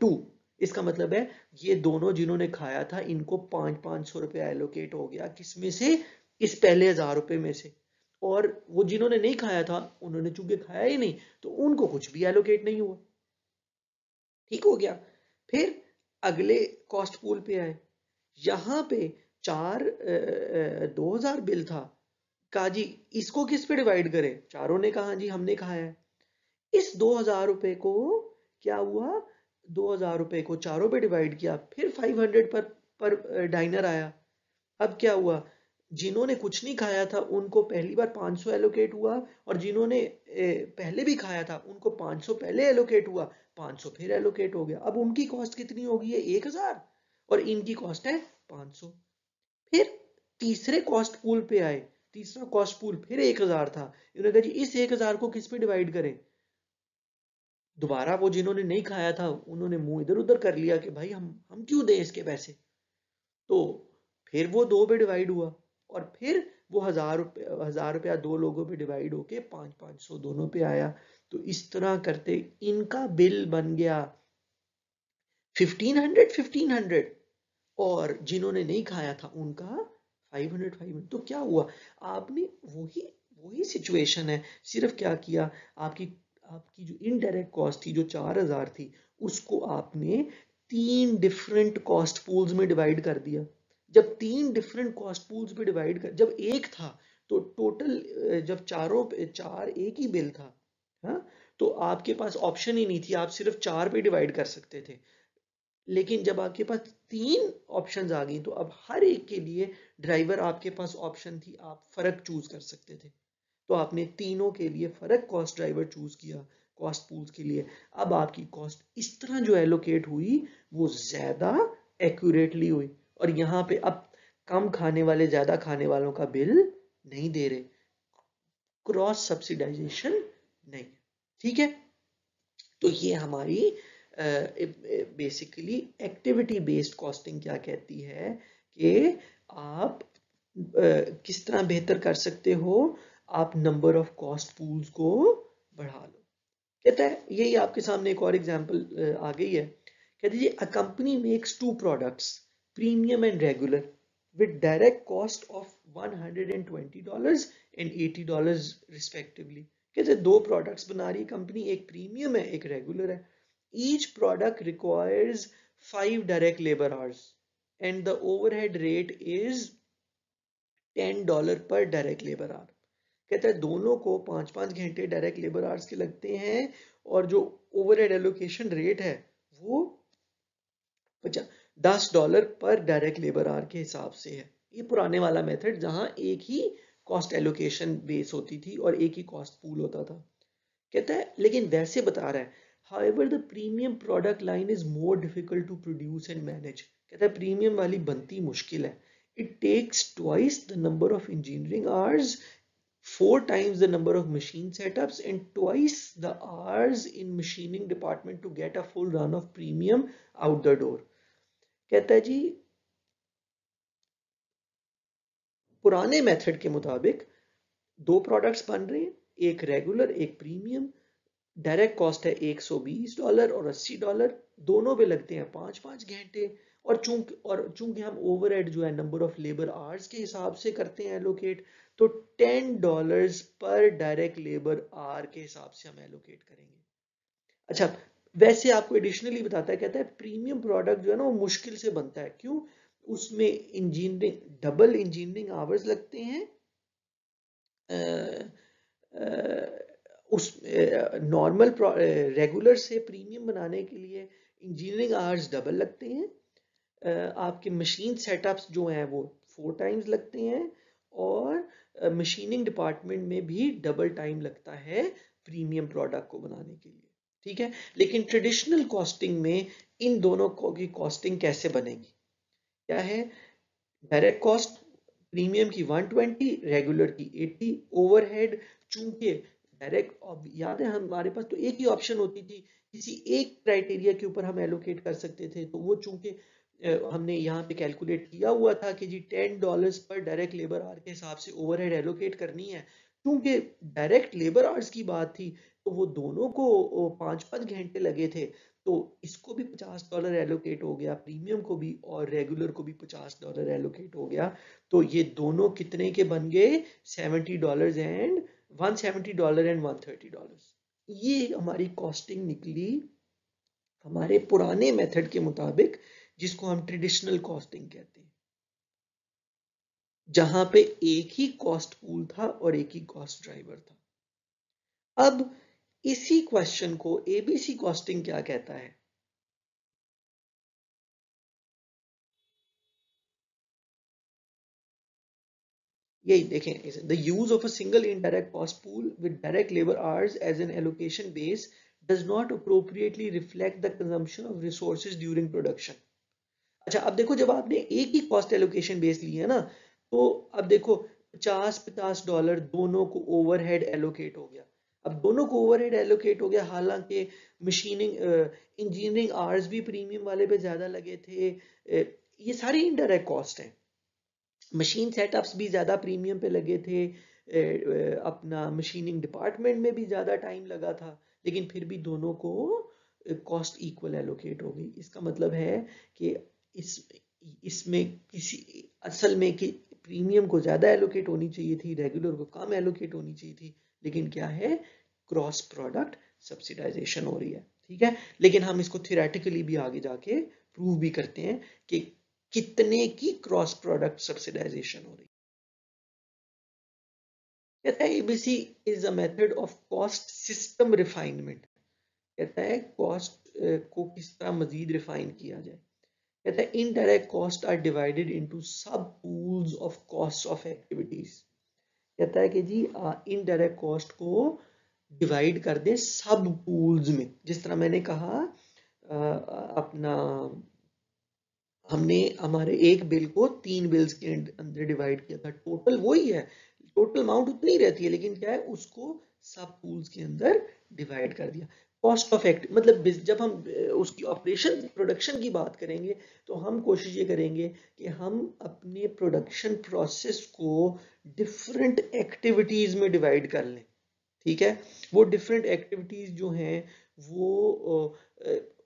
2। इसका मतलब है ये दोनों जिन्होंने खाया था, इनको 500-500 रुपया एलोकेट हो गया, किसमें से, इस पहले 1,000 रुपये में से। और वो जिन्होंने नहीं खाया था, उन्होंने चूंकि खाया ही नहीं, तो उनको कुछ भी एलोकेट नहीं हुआ। ठीक हो गया। फिर अगले कॉस्ट पूल पे आए, यहां पे 2,000 बिल था, कहा जी इसको किस पे डिवाइड करें, चारों ने कहा जी हमने खाया है। इस 2,000 रुपए को क्या हुआ, 2,000 रुपए को चारों पे डिवाइड किया, फिर 500 पर डाइनर आया। अब क्या हुआ, जिन्होंने कुछ नहीं खाया था उनको पहली बार 500 एलोकेट हुआ, और जिन्होंने पहले भी खाया था उनको 500 पहले एलोकेट हुआ, 500 फिर एलोकेट हो गया। अब उनकी कॉस्ट कितनी होगी है, 1,000, और इनकी कॉस्ट है 500। फिर तीसरे कॉस्ट पूल पे आए, तीसरा कॉस्ट पूल फिर 1,000 था, इन्होंने कहा जी इस 1,000 को किस पे डिवाइड करें। दोबारा वो जिन्होंने नहीं खाया था, उन्होंने मुंह इधर उधर कर लिया कि भाई हम क्यों दें इसके पैसे। तो फिर वो 2 पे डिवाइड हुआ, और फिर वो 1,000 रुपया 2 लोगों पे डिवाइड होके 500-500 दोनों पे आया। तो इस तरह करते इनका बिल बन गया 1,500, और जिन्होंने नहीं खाया था उनका 500। तो क्या हुआ, आपने वही वही सिचुएशन है, सिर्फ क्या किया, आपकी आपकी जो इनडायरेक्ट कॉस्ट थी जो 4,000 थी, उसको आपने 3 डिफरेंट कॉस्ट पूल्स में डिवाइड कर दिया। जब 3 डिफरेंट कॉस्ट पूल्स में डिवाइड कर, जब एक था तो टोटल, जब चारों पे चार एक ही बिल था, हाँ, तो आपके पास ऑप्शन ही नहीं थी, आप सिर्फ 4 पे डिवाइड कर सकते थे। लेकिन जब आपके पास 3 ऑप्शंस आ गई, तो अब हर एक के लिए ड्राइवर आपके पास ऑप्शन थी, आप फर्क चूज कर सकते थे। तो आपने तीनों के लिए फर्क कॉस्ट ड्राइवर चूज किया कॉस्ट पूल्स के लिए। अब आपकी कॉस्ट इस तरह जो एलोकेट हुई वो ज्यादा एक्यूरेटली हुई। और यहाँ पे अब कम खाने वाले ज्यादा खाने वालों का बिल नहीं दे रहे, क्रॉस सब्सिडाइजेशन नहीं। ठीक है, तो ये हमारी बेसिकली एक्टिविटी बेस्ड कॉस्टिंग क्या कहती है कि आप किस तरह बेहतर कर सकते हो, आप नंबर ऑफ कॉस्ट पूल्स को बढ़ा लो। कहता है, यही आपके सामने एक और एग्जांपल आ गई है। कहते हैं a company makes two products, premium and regular, with direct cost of $120 and $80 respectively। कहते दो प्रोडक्ट्स बना रही कंपनी, एक प्रीमियम है एक रेगुलर है। Each product requires 5 direct labour hours and the overhead rate is $10 पर डायरेक्ट लेबर आवर। कहता है दोनों को 5-5 घंटे डायरेक्ट लेबर आवर्स के लगते हैं और जो ओवरहेड एलोकेशन रेट है वो $10 पर डायरेक्ट लेबर आवर के हिसाब से है। ये पुराने वाला मेथड जहां एक ही कॉस्ट एलोकेशन बेस होती थी और एक ही कॉस्ट पूल होता था। कहता है लेकिन वैसे बता रहा है, however the premium product line is more difficult to produce and manage। कहता है प्रीमियम वाली बनती मुश्किल है। It takes twice the number of engineering hours, 4 times the number of machine setups and twice the hours in machining department to get a full run of premium out the door। कहता है जी पुराने मेथड के मुताबिक दो प्रोडक्ट्स बन रहे हैं, एक रेगुलर एक प्रीमियम, डायरेक्ट कॉस्ट है $120 और $80, दोनों पे लगते हैं 5-5 घंटे। और चूंकि हम ओवरहेड जो है नंबर ऑफ लेबर आवर्स के हिसाब से करते हैं एलोकेट, तो $10 पर डायरेक्ट लेबर आवर के हिसाब से हम एलोकेट करेंगे। अच्छा, वैसे आपको एडिशनली बताता है, कहता है प्रीमियम प्रोडक्ट जो है ना वो मुश्किल से बनता है। क्यों? उसमें इंजीनियरिंग डबल इंजीनियरिंग आवर्स लगते हैं। उस नॉर्मल रेगुलर से प्रीमियम बनाने के लिए इंजीनियरिंग आवर्स डबल लगते हैं। आपके मशीन सेटअप्स जो हैं वो 4 टाइम्स लगते हैं और मशीनिंग डिपार्टमेंट में भी डबल टाइम लगता है प्रीमियम प्रोडक्ट को बनाने के लिए। ठीक है, लेकिन ट्रेडिशनल कॉस्टिंग में इन दोनों की कॉस्टिंग कैसे बनेगी? क्या है? डायरेक्ट कॉस्ट प्रीमियम की 120, रेगुलर की 80, ओवरहेड चूंकि डायरेक्ट याद है हमारे पास तो एक ही ऑप्शन होती थी, किसी एक क्राइटेरिया के ऊपर हम एलोकेट कर सकते थे, तो वो चूंकि हमने यहाँ पे कैलकुलेट किया हुआ था कि जी $10 पर डायरेक्ट लेबर आवर के हिसाब से ओवरहेड एलोकेट करनी है। क्योंकि डायरेक्ट लेबर आवर्स की बात थी तो वो दोनों को 5-5 घंटे लगे थे, तो इसको भी $50 एलोकेट हो गया, प्रीमियम को भी और रेगुलर को भी $50 एलोकेट हो गया। तो ये दोनों कितने के बन गए? $70 एंड $170 एंड $130। ये हमारी कॉस्टिंग निकली हमारे पुराने मेथड के मुताबिक, जिसको हम ट्रेडिशनल कॉस्टिंग कहते हैं, जहां पे एक ही कॉस्ट पूल था और एक ही कॉस्ट ड्राइवर था। अब इसी क्वेश्चन को एबीसी कॉस्टिंग क्या कहता है? यही देखें, the use of a single indirect cost pool with direct labour hours as an allocation base does not appropriately reflect the consumption of resources during production. अच्छा, अब देखो जब आपने एक ही कॉस्ट एलोकेशन बेस ली है ना, तो अब देखो $50-50 दोनों को ओवरहेड एलोकेट हो गया। अब दोनों को ओवरहेड एलोकेट हो गया, हालांकि मशीनिंग इंजीनियरिंग आवर्स भी प्रीमियम वाले पे ज्यादा लगे थे। ये सारी इनडायरेक्ट कॉस्ट हैं। मशीन सेटअप्स भी ज़्यादा प्रीमियम पे लगे थे, अपना मशीनिंग डिपार्टमेंट में भी ज़्यादा टाइम लगा था, लेकिन फिर भी दोनों को कॉस्ट इक्वल एलोकेट हो गई। इसका मतलब है कि इस इसमें किसी असल में कि प्रीमियम को ज़्यादा एलोकेट होनी चाहिए थी, रेगुलर को कम एलोकेट होनी चाहिए थी, लेकिन क्या है, क्रॉस प्रोडक्ट सब्सिडाइजेशन हो रही है। ठीक है, लेकिन हम इसको थियोरेटिकली भी आगे जाके प्रूव भी करते हैं कि कितने की क्रॉस प्रोडक्ट सब्सिडाइजेशन हो रही है। कहता है ABC is a method of cost system refinement. कहता है कॉस्ट को किस तरह मजीद रिफाइन किया जाए। कहता है indirect cost are divided into sub pools of cost of activities. कहता है कि जी इनडायरेक्ट कॉस्ट को डिवाइड कर दें सब पूल्स में, जिस तरह मैंने कहा अपना हमने हमारे एक बिल को 3 बिल्स के अंदर डिवाइड किया था, टोटल वही है, टोटल अमाउंट उतनी ही रहती है, लेकिन क्या है उसको सब पूल्स के अंदर डिवाइड कर दिया। कॉस्ट ऑफ एक्ट मतलब जब हम उसकी ऑपरेशन प्रोडक्शन की बात करेंगे तो हम कोशिश ये करेंगे कि हम अपने प्रोडक्शन प्रोसेस को डिफरेंट एक्टिविटीज में डिवाइड कर लें। ठीक है, वो डिफरेंट एक्टिविटीज जो हैं वो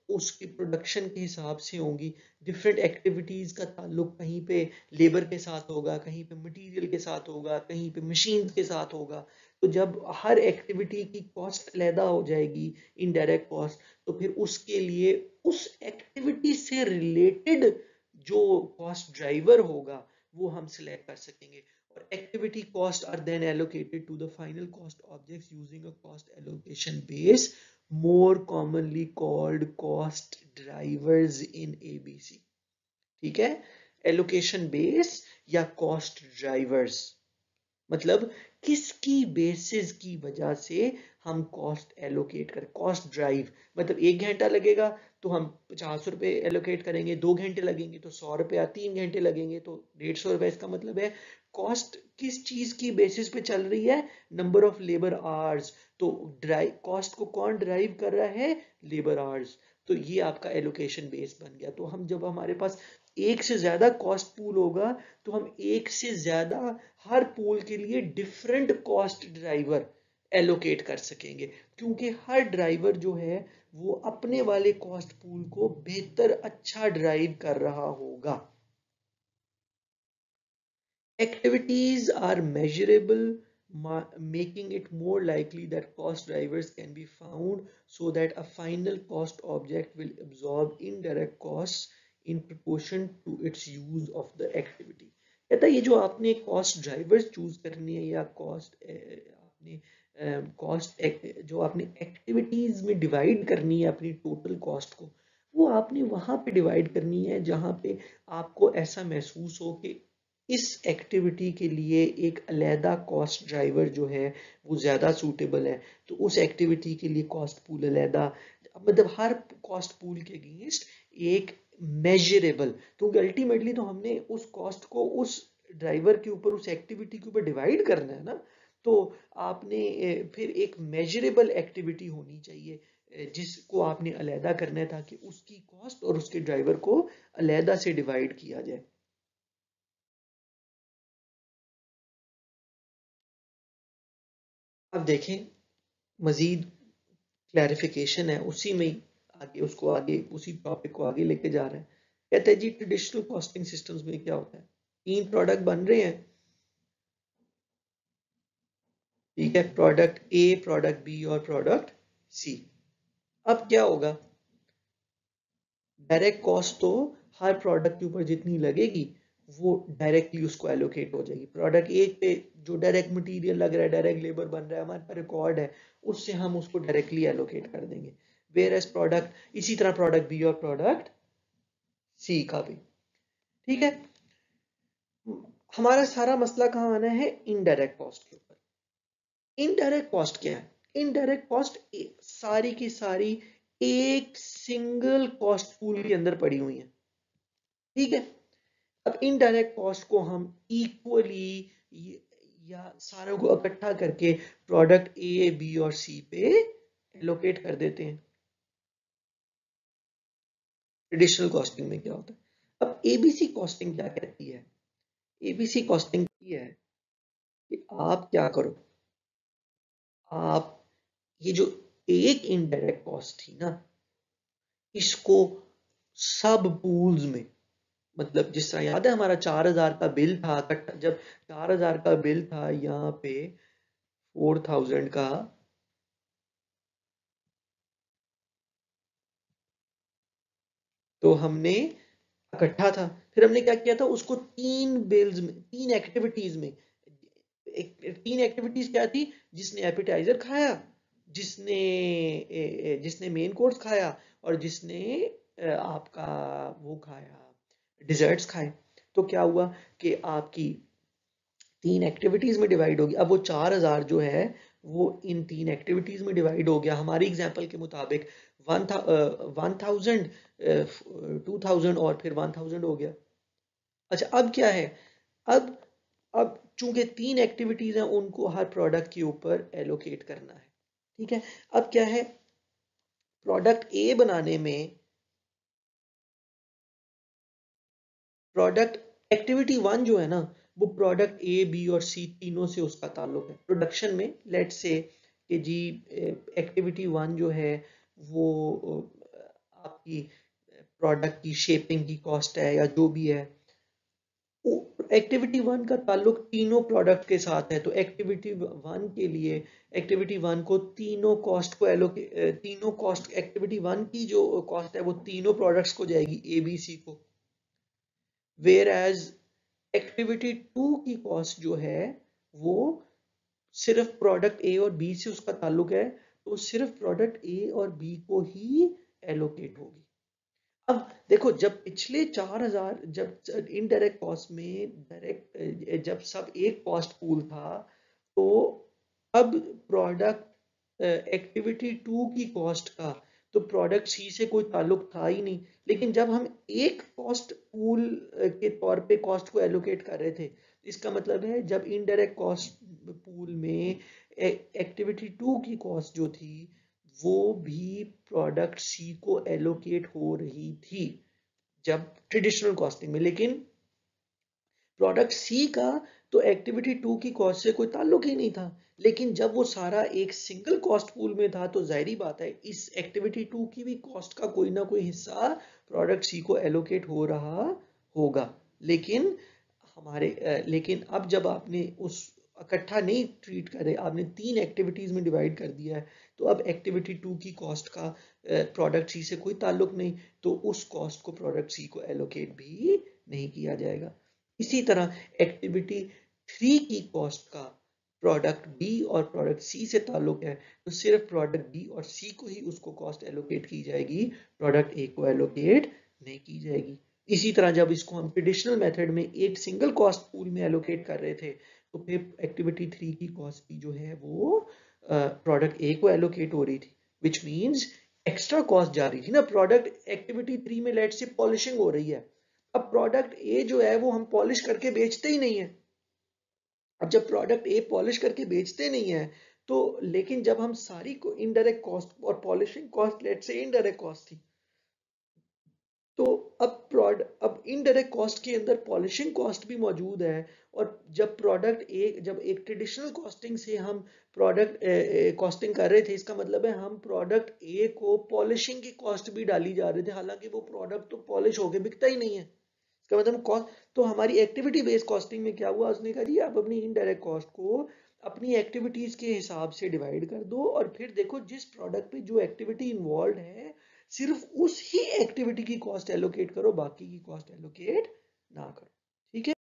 उसकी प्रोडक्शन के हिसाब से होंगी। डिफरेंट एक्टिविटीज का ताल्लुक कहीं पे लेबर के साथ होगा, कहीं पे मटेरियल के साथ होगा, कहीं पे मशीन के साथ होगा। तो जब हर एक्टिविटी की कॉस्ट अलहदा हो जाएगी, इनडायरेक्ट कॉस्ट, तो फिर उसके लिए उस एक्टिविटी से रिलेटेड जो कॉस्ट ड्राइवर होगा वो हम सिलेक्ट कर सकेंगे। Activity costs are then allocated to the final cost objects using a cost allocation base, more commonly called cost drivers in ABC. ठीक है, allocation base या cost drivers मतलब किसकी बेसिस की वजह से हम कॉस्ट एलोकेट करें। कॉस्ट ड्राइव मतलब 1 घंटा लगेगा तो हम 50 रुपए एलोकेट करेंगे, 2 घंटे लगेंगे तो 100 रुपया, 3 घंटे लगेंगे तो 150 रुपए। इसका मतलब है कॉस्ट किस चीज की बेसिस पे चल रही है, नंबर ऑफ लेबर आवर्स। तो ड्राइव कॉस्ट को कौन ड्राइव कर रहा है, लेबर आवर्स। तो ये आपका एलोकेशन बेस बन गया। तो हम जब हमारे पास एक से ज्यादा कॉस्ट पूल होगा तो हम एक से ज्यादा हर पूल के लिए डिफरेंट कॉस्ट ड्राइवर एलोकेट कर सकेंगे, क्योंकि हर ड्राइवर जो है वो अपने वाले कॉस्ट पूल को बेहतर अच्छा ड्राइव कर रहा होगा। Activities are measurable, making it more likely that cost drivers can be found so that a final cost object will absorb indirect costs in proportion to its use of the activity. कहता है ये जो आपने कॉस्ट ड्राइवर्स चूज करनी है या कॉस्ट आपने कॉस्ट जो आपने एक्टिविटीज में डिवाइड करनी है अपनी टोटल कॉस्ट को, वो आपने वहां पे डिवाइड करनी है जहां पे आपको ऐसा महसूस हो कि इस एक्टिविटी के लिए एक अलहदा कॉस्ट ड्राइवर जो है वो ज्यादा सूटेबल है। तो उस एक्टिविटी के लिए कॉस्ट पूल अलहदा, मतलब हर कॉस्ट पूल के अगेंस्ट एक मेजरेबल। तो अल्टीमेटली तो हमने उस कॉस्ट को उस ड्राइवर के ऊपर, उस एक्टिविटी के ऊपर डिवाइड करना है ना। तो आपने फिर एक मेजरेबल एक्टिविटी होनी चाहिए जिसको आपने अलहदा करना है ताकि उसकी कॉस्ट और उसके ड्राइवर को अलहदा से डिवाइड किया जाए। अब देखें मजीद क्लैरिफिकेशन है उसी में ही, आगे उसको आगे उसी टॉपिक को आगे लेके जा रहे हैं। कहते हैं जी ट्रेडिशनल कॉस्टिंग सिस्टम्स में क्या होता है, 3 प्रोडक्ट बन रहे हैं। ठीक है, प्रोडक्ट ए, प्रोडक्ट बी और प्रोडक्ट सी। अब क्या होगा, डायरेक्ट कॉस्ट तो हर प्रोडक्ट के ऊपर जितनी लगेगी वो डायरेक्टली उसको एलोकेट हो जाएगी। प्रोडक्ट ए पे जो डायरेक्ट मटेरियल लग रहा है, डायरेक्ट लेबर बन रहा है, हमारे पास रिकॉर्ड है, उससे हम उसको डायरेक्टली एलोकेट कर देंगे। वेयर एज प्रोडक्ट इसी तरह प्रोडक्ट बी और प्रोडक्ट सी का भी। ठीक है, हमारा सारा मसला कहाँ आना है, इनडायरेक्ट कॉस्ट के ऊपर। इनडायरेक्ट कॉस्ट क्या है, इनडायरेक्ट कॉस्ट सारी की सारी एक सिंगल कॉस्ट पूल के अंदर पड़ी हुई है। ठीक है, अब इनडायरेक्ट कॉस्ट को हम इक्वली या सारों को इकट्ठा करके प्रोडक्ट ए, बी और सी पे एलोकेट कर देते हैं। ट्रेडिशनल कॉस्टिंग में क्या होता है, अब एबीसी कॉस्टिंग क्या कहती है, एबीसी कॉस्टिंग ये है कि आप क्या करो, आप ये जो एक इनडायरेक्ट कॉस्ट थी ना, इसको सब पूल्स में, मतलब जिस तरह याद है हमारा 4000 का बिल था, जब 4000 का बिल था यहाँ पे 4000 का, तो हमने इकट्ठा था, फिर हमने क्या किया था उसको 3 बिल्स में, 3 एक्टिविटीज में। तीन एक्टिविटीज क्या थी, जिसने एपिटाइजर खाया, जिसने जिसने मेन कोर्स खाया और जिसने आपका वो खाया डिजर्ट्स खाए। तो क्या हुआ कि आपकी 3 एक्टिविटीज में डिवाइड होगी। अब वो 4000 जो है वो इन 3 एक्टिविटीज में डिवाइड हो गया। हमारी एग्जांपल के मुताबिक 1000, 2000 और फिर 1000 हो गया। अच्छा अब क्या है, अब अब चूंकि 3 एक्टिविटीज हैं उनको हर प्रोडक्ट के ऊपर एलोकेट करना है, ठीक है। अब क्या है, प्रोडक्ट ए बनाने में प्रोडक्ट एक्टिविटी 1 जो है ना, वो प्रोडक्ट ए बी और सी तीनों से उसका ताल्लुक है। प्रोडक्शन में लेट से कि जी एक्टिविटी 1 जो है वो आपकी प्रोडक्ट की शेपिंग की कॉस्ट है या जो भी है, एक्टिविटी 1 का ताल्लुक तीनों प्रोडक्ट के साथ है। तो एक्टिविटी 1 के लिए एक्टिविटी 1 को तीनों कॉस्ट को तीनों कॉस्ट, एक्टिविटी 1 की जो कॉस्ट है वो तीनों प्रोडक्ट्स को जाएगी, ए बी सी को। वेयर एज एक्टिविटी 2 की कॉस्ट जो है वो सिर्फ प्रोडक्ट ए और बी से उसका ताल्लुक है, तो सिर्फ प्रोडक्ट ए और बी को ही एलोकेट होगी। अब देखो, जब पिछले 4000, जब इनडायरेक्ट कॉस्ट में डायरेक्ट जब सब एक कॉस्ट पूल था, तो अब प्रोडक्ट एक्टिविटी 2 की कॉस्ट का तो प्रोडक्ट सी से कोई ताल्लुक था ही नहीं। लेकिन जब हम एक कॉस्ट पूल के तौर पे कॉस्ट को एलोकेट कर रहे थे, इसका मतलब है जब इनडायरेक्ट कॉस्ट पूल में एक्टिविटी 2 की कॉस्ट जो थी वो भी प्रोडक्ट सी को एलोकेट हो रही थी जब ट्रेडिशनल कॉस्टिंग में। लेकिन प्रोडक्ट सी का तो एक्टिविटी 2 की कॉस्ट से कोई ताल्लुक ही नहीं था। लेकिन जब वो सारा एक सिंगल कॉस्ट पूल में था तो जाहिर बात है इस एक्टिविटी 2 की भी कॉस्ट का कोई ना कोई हिस्सा प्रोडक्ट सी को एलोकेट हो रहा होगा। लेकिन लेकिन अब जब आपने उस इकट्ठा नहीं ट्रीट करे, आपने 3 एक्टिविटीज में डिवाइड कर दिया है, तो अब एक्टिविटी 2 की कॉस्ट का प्रोडक्ट सी से कोई ताल्लुक नहीं, तो उस कॉस्ट को प्रोडक्ट सी को एलोकेट भी नहीं किया जाएगा। इसी तरह एक्टिविटी 3 की कॉस्ट का प्रोडक्ट बी और प्रोडक्ट सी से ताल्लुक है, तो सिर्फ प्रोडक्ट बी और सी को ही उसको कॉस्ट एलोकेट की जाएगी, प्रोडक्ट ए को एलोकेट नहीं की जाएगी। इसी तरह जब इसको हम ट्रेडिशनल मेथड में एक सिंगल कॉस्ट पूल में एलोकेट कर रहे थे, तो फिर एक्टिविटी 3 की कॉस्ट भी जो है वो प्रोडक्ट ए को एलोकेट हो रही थी, विच मीन्स एक्स्ट्रा कॉस्ट जा रही थी ना। प्रोडक्ट एक्टिविटी 3 में लेट से पॉलिशिंग हो रही है, अब प्रोडक्ट ए जो है वो हम पॉलिश करके बेचते ही नहीं है। अब जब प्रोडक्ट ए पॉलिश करके बेचते नहीं है, तो लेकिन जब हम सारी को इनडायरेक्ट कॉस्ट और पॉलिशिंग कॉस्ट लेट से इनडायरेक्ट कॉस्ट थी, तो अब इनडायरेक्ट कॉस्ट के अंदर पॉलिशिंग कॉस्ट भी मौजूद है। और जब एक ट्रेडिशनल कॉस्टिंग से हम प्रोडक्ट कॉस्टिंग कर रहे थे, इसका मतलब है हम प्रोडक्ट ए को पॉलिशिंग की कॉस्ट भी डाली जा रहे थे, हालांकि वो प्रोडक्ट तो पॉलिश होके बिकता ही नहीं है। इसका मतलब कॉस्ट तो हमारी एक्टिविटी बेस्ड कॉस्टिंग में क्या हुआ, उसने कहा जी आप अपनी इनडायरेक्ट कॉस्ट को अपनी एक्टिविटीज के हिसाब से डिवाइड कर दो, और फिर देखो जिस प्रोडक्ट पे जो एक्टिविटी इन्वॉल्व है सिर्फ उस ही एक्टिविटी की कॉस्ट एलोकेट करो, बाकी की कॉस्ट एलोकेट ना करो। ठीक है।